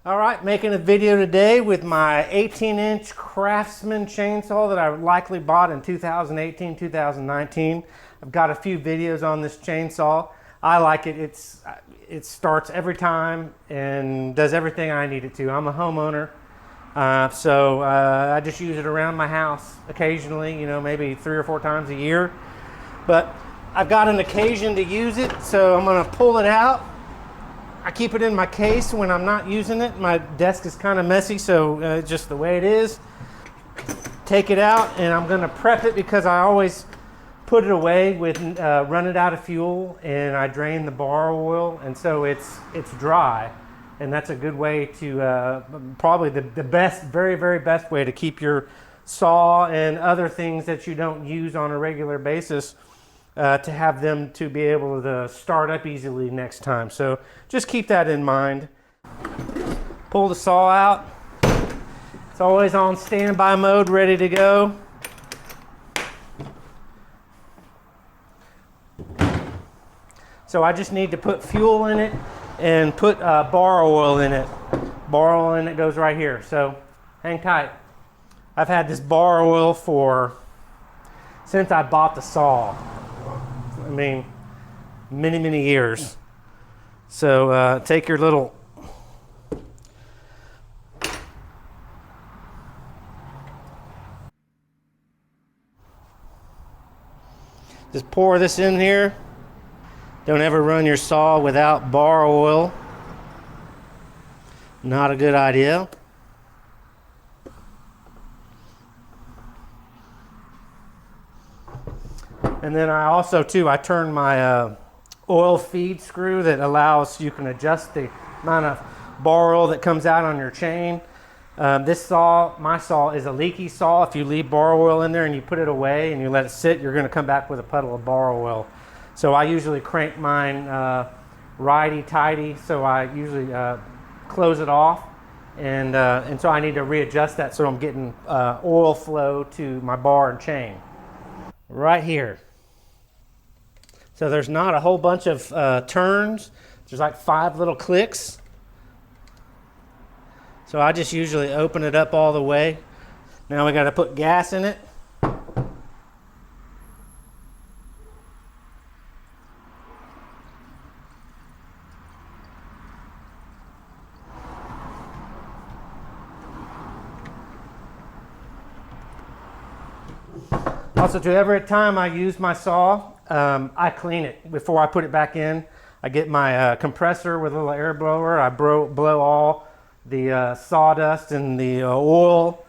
All right, making a video today with my 18-inch Craftsman chainsaw that I likely bought in 2018, 2019. I've got a few videos on this chainsaw. I like it. It starts every time and does everything I need it to. I'm a homeowner, so I just use it around my house occasionally, maybe 3 or 4 times a year. But I've got an occasion to use it, so I'm gonna pull it out. I keep it in my case when I'm not using it. My desk is kind of messy, so just the way it is. Take it out, and I'm going to prep it because I always put it away with run it out of fuel, and I drain the bar oil, and so it's dry. And that's a good way to probably the best, very, very best way to keep your saw and other things that you don't use on a regular basis, to have them to be able to start up easily next time. So just keep that in mind. Pull the saw out. It's always on standby mode, ready to go. So I just need to put fuel in it and put bar oil in it. Bar oil in it goes right here, so hang tight. I've had this bar oil since I bought the saw. I mean, many, many years. So take your little just pour this in here. Don't ever run your saw without bar oil. Not a good idea. And then I also I turn my oil feed screw that allows you can adjust the amount of bar oil that comes out on your chain. My saw is a leaky saw. If you leave bar oil in there and you put it away and you let it sit, you're going to come back with a puddle of bar oil. So I usually crank mine righty-tighty, so I usually close it off. And so I need to readjust that so I'm getting oil flow to my bar and chain. Right here. So there's not a whole bunch of turns. There's like 5 little clicks. So I just usually open it up all the way. Now we got to put gas in it. Also, every time I use my saw, I clean it before I put it back in. I get my compressor with a little air blower. I blow all the sawdust and the oil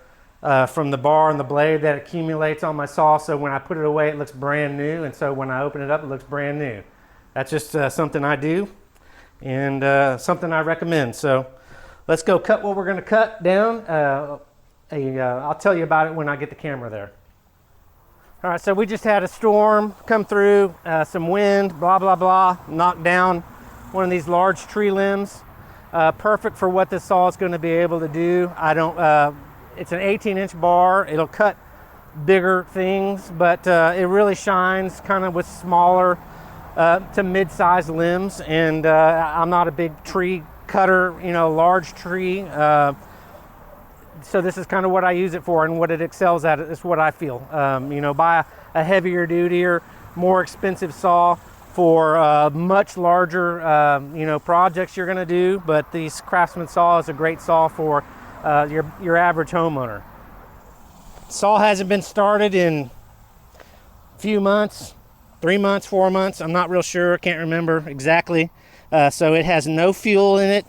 from the bar and the blade that accumulates on my saw. So when I put it away, it looks brand new. And so when I open it up, it looks brand new. That's just something I do and something I recommend. So let's go cut what we're going to cut down. I'll tell you about it when I get the camera there. All right, so we just had a storm come through, some wind, blah, blah, blah, knocked down one of these large tree limbs. Perfect for what this saw is going to be able to do. It's an 18-inch bar. It'll cut bigger things, but it really shines kind of with smaller to mid-sized limbs. And I'm not a big tree cutter, large tree. So this is kind of what I use it for, and what it excels at is what I feel. Buy a heavier duty, more expensive saw for much larger, projects you're going to do. But this Craftsman saw is a great saw for your average homeowner. Saw hasn't been started in a few months, 3 months, 4 months. I'm not real sure. Can't remember exactly. So it has no fuel in it.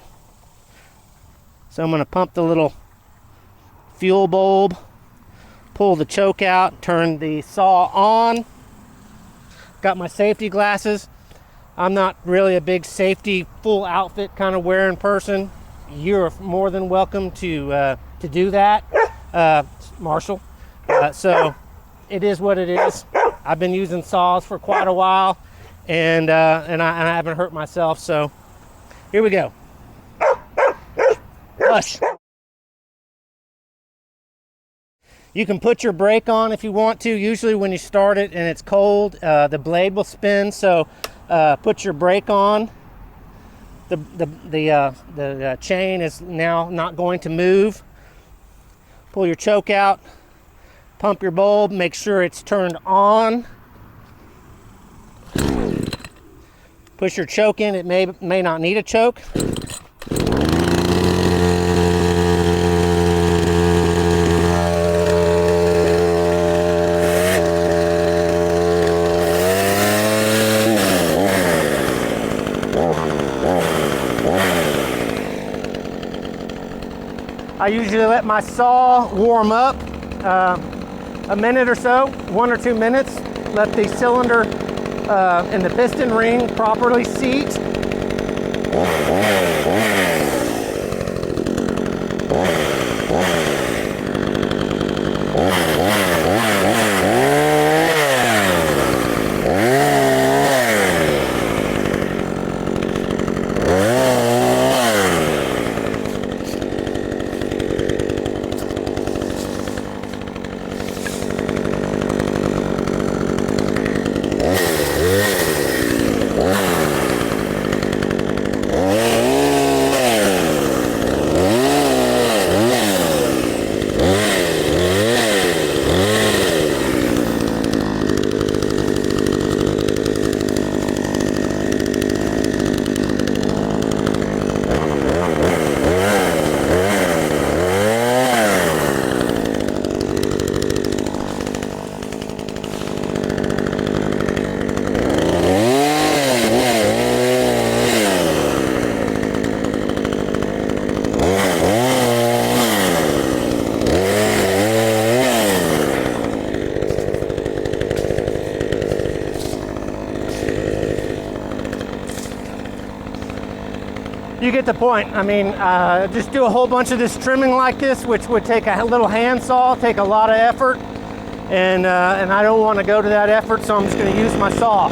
So I'm going to pump the little fuel bulb, pull the choke out, turn the saw on. Got my safety glasses. I'm not really a big safety full outfit kind of wearing person. You're more than welcome to do that, Marshall. So it is what it is. I've been using saws for quite a while, and I haven't hurt myself. So here we go. Hush. You can put your brake on if you want to. Usually when you start it and it's cold, the blade will spin, so put your brake on. the chain is now not going to move. Pull your choke out, pump your bulb, make sure it's turned on. Push your choke in, it may not need a choke. I usually let my saw warm up a minute or so, 1 or 2 minutes. Let the cylinder and the piston ring properly seat. You get the point. I mean, just do a whole bunch of this trimming like this, which would take a little handsaw, take a lot of effort, and I don't want to go to that effort, so I'm just going to use my saw.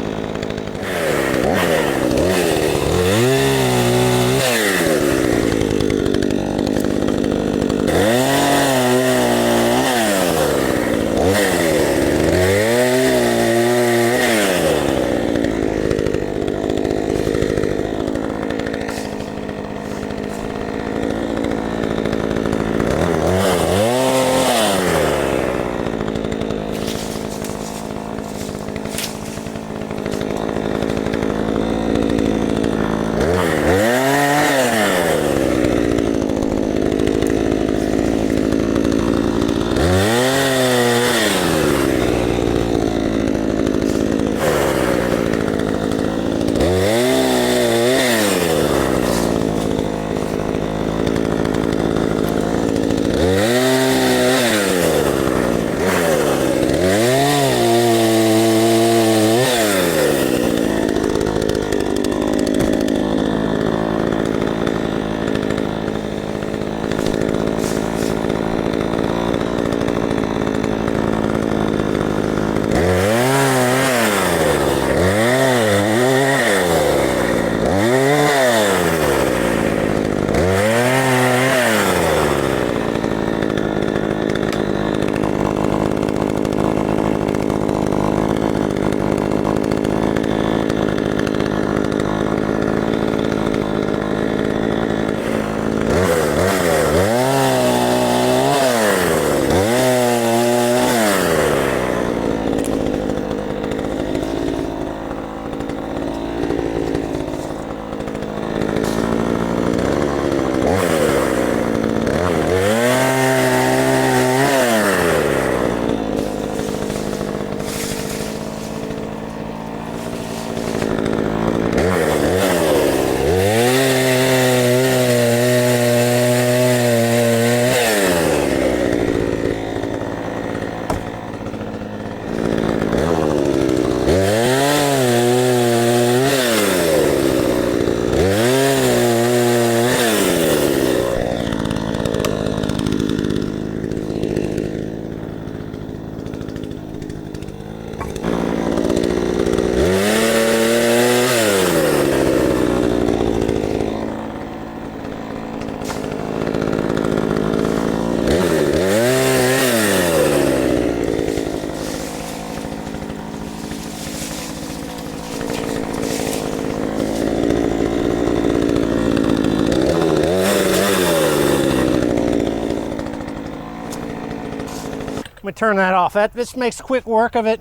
me turn that off. This makes quick work of it.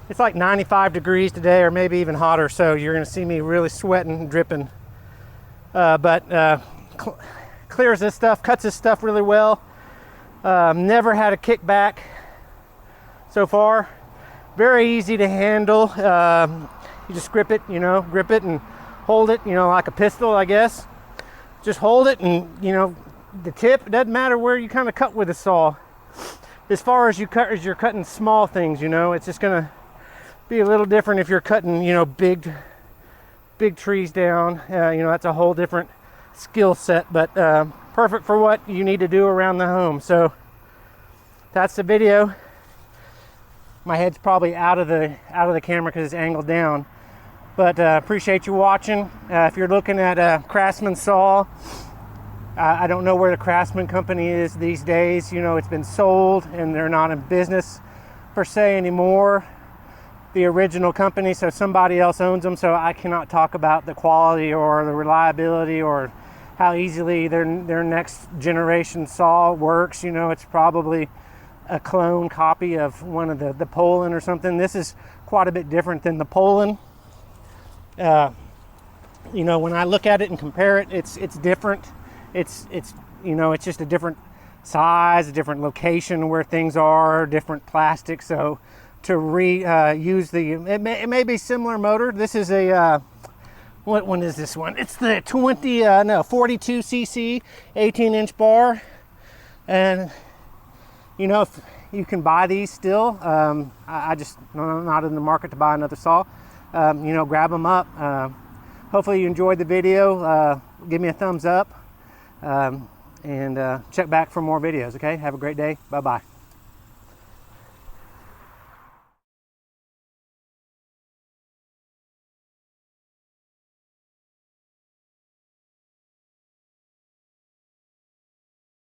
It's like 95 degrees today, or maybe even hotter, so you're gonna see me really sweating, dripping. Clears this stuff, cuts this stuff really well. Never had a kickback so far. Very easy to handle. You just grip it and hold it, like a pistol, I guess. Just hold it, and the tip, it doesn't matter where you kind of cut with a saw. As far as you're cutting small things, it's just gonna be a little different if you're cutting, big trees down. That's a whole different skill set, but perfect for what you need to do around the home. So that's the video. My head's probably out of the camera because it's angled down, but appreciate you watching. If you're looking at a Craftsman saw, I don't know where the Craftsman company is these days. It's been sold and they're not in business per se anymore, the original company, so somebody else owns them, so I cannot talk about the quality or the reliability or how easily their next generation saw works. It's probably a clone copy of one of the Poland or something. This is quite a bit different than the Poland. When I look at it and compare it, it's different. It's just a different size, a different location where things are, different plastic. So to reuse it may be similar motor. This is a what one is this one? It's the 42 cc 18-inch bar, and if you can buy these still. I just I'm not in the market to buy another saw. Grab them up. Hopefully you enjoyed the video. Give me a thumbs up, and check back for more videos. Okay, have a great day. Bye bye.